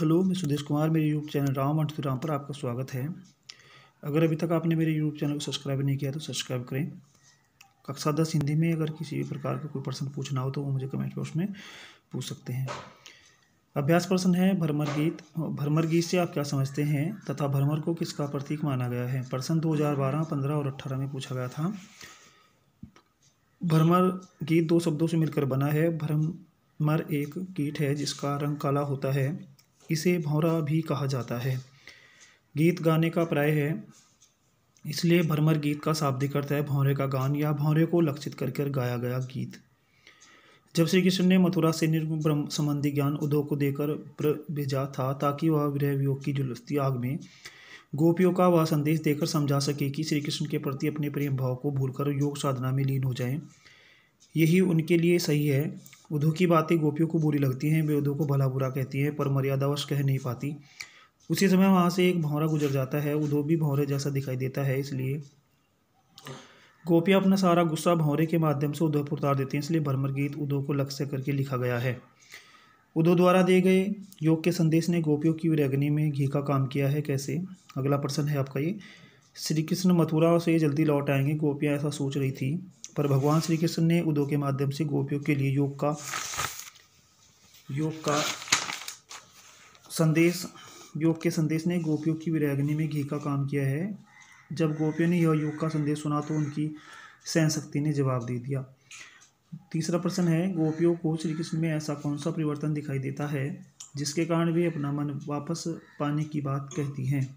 Hello, मैं सुदेश कुमार। मेरे YouTube channel Ram अंट Ram पर आपका स्वागत है। अगर अभी तक आपने मेरे यूट्यूब चैनल को सब्सक्राइब नहीं किया तो सब्सक्राइब करें। कक्षा 10 हिंदी में अगर किसी भी प्रकार का कोई प्रश्न पूछना हो तो वो मुझे कमेंट बॉक्स में पूछ सकते हैं। अभ्यास प्रश्न है भ्रमर गीत। भ्रमर गीत से आप क्या समझते हैं तथा भ्रमर को किसका प्रतीक माना गया है? प्रश्न 2012, 15 और 18 में पूछा गया था। भ्रमर गीत दो शब्दों से मिलकर बना है। भ्रमर एक कीट है जिसका रंग काला होता है। इसे भौरा भी कहा जाता है। गीत गाने का पर्याय है, इसलिए भ्रमर गीत का शाब्दिक अर्थ है भौरे का गान या भौरे को लक्षित कर गाया गया गीत। जब श्री कृष्ण ने मथुरा से निर्गुण ब्रह्म संबंधी ज्ञान उद्धव को देकर भेजा था ताकि वह विरह वियोग की जुलसती आग में गोपियों का वह संदेश देकर समझा सके कि श्री कृष्ण के प्रति अपने प्रेम भाव को भूलकर योग साधना में लीन हो जाएं, यही उनके लिए सही है। उद्धव की बातें गोपियों को बुरी लगती हैं, वे उद्धव को भला बुरा कहती हैं पर मर्यादावश कह नहीं पाती। उसी समय वहाँ से एक भौरा गुजर जाता है। उद्धव भी भौरे जैसा दिखाई देता है, इसलिए गोपियाँ अपना सारा गुस्सा भौरे के माध्यम से उद्धव पर उतार देती हैं। इसलिए भ्रमर गीत उद्धव को लक्ष्य करके लिखा गया है। उद्धव द्वारा दिए गए योग के संदेश ने गोपियों की विरहग्नि में घी का काम किया है। कैसे? अगला प्रश्न है आपका ये। श्री कृष्ण मथुरा से जल्दी लौट आएंगे, गोपियाँ ऐसा सोच रही थी, पर भगवान श्री कृष्ण ने उद्धव के माध्यम से गोपियों के लिए योग के संदेश ने गोपियों की विरहग्नि में घी का काम किया है। जब गोपियों ने यह योग का संदेश सुना तो उनकी सहन शक्ति ने जवाब दे दिया। तीसरा प्रश्न है, गोपियों को श्री कृष्ण में ऐसा कौन सा परिवर्तन दिखाई देता है जिसके कारण वे अपना मन वापस पाने की बात कहती हैं?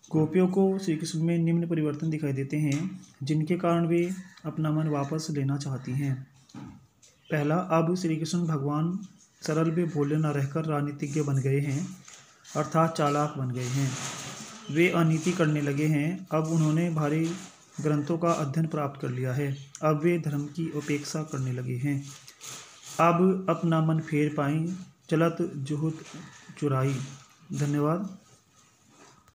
गोपियों को श्री कृष्ण में निम्न परिवर्तन दिखाई देते हैं जिनके कारण वे अपना मन वापस लेना चाहती हैं। पहला, अब श्री कृष्ण भगवान सरल व भोले न रहकर राजनीतिज्ञ बन गए हैं, अर्थात चालाक बन गए हैं। वे अनीति करने लगे हैं। अब उन्होंने भारी ग्रंथों का अध्ययन प्राप्त कर लिया है। अब वे धर्म की उपेक्षा करने लगे हैं। अब अपना मन फेर पाएं, चलत जुहुत चुराई। धन्यवाद।